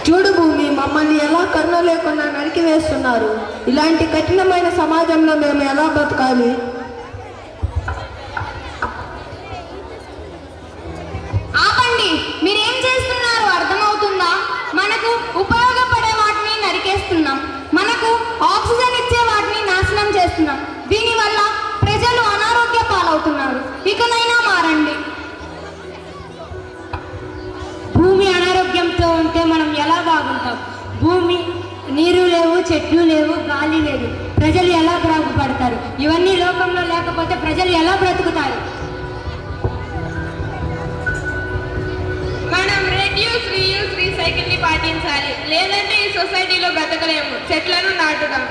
చూడు భూమి, మమ్మల్ని ఎలా కరుణ లేకుండా నరికివేస్తున్నారు. ఇలాంటి కఠినమైన సమాజంలో మేము ఎలా బతకాలి? ఆపండి, మీరేం చేస్తున్నారు అర్థమవుతుందా? మనకు ఉపయోగపడే వాటిని నరికేస్తున్నాం, మనకు ఆక్సిజన్ ఇచ్చే వాటిని నాశనం చేస్తున్నాం. దీనివల్ల ప్రజలు అనారోగ్య పాలవుతున్నారు. ఇకనైనా మారండి. భూమి అనారోగ్యంతో ఉంటే మనం ఎలా బాగుంటాం? భూమి నీరు లేవు, చెట్లు లేవు, గాలి లేదు, ప్రజలు ఎలా బాగుపడతారు? ఇవన్నీ లోకంలో లేకపోతే ప్రజలు ఎలా బ్రతుకుతారు? మనం రెడ్యూస్, రీయూస్, రీసైకిల్ ని పాటించాలి. లేదంటే ఈ సొసైటీలో బ్రతకలేము. చెట్లను నాటుదాం.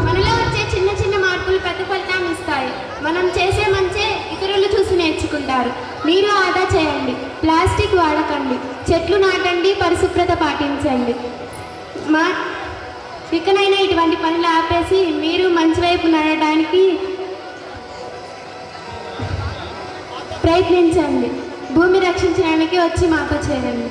మనలో వచ్చే చిన్న చిన్న మార్పులు పెద్ద ఫలితాన్ని ఇస్తాయి. మనం చేసే మంచే ఇతరులు చూసి నేర్చుకుంటారు. నీరు ఆదా చేయండి, ప్లాస్టిక్ వాడకండి, చెట్లు నాటండి, పరిశుభ్రత పాటించండి. ఇకనైనా ఇటువంటి పనులు ఆపేసి మీరు మంచి వైపు నడవడానికి ప్రయత్నించండి. భూమి రక్షించడానికి వచ్చి మాతో చేరండి.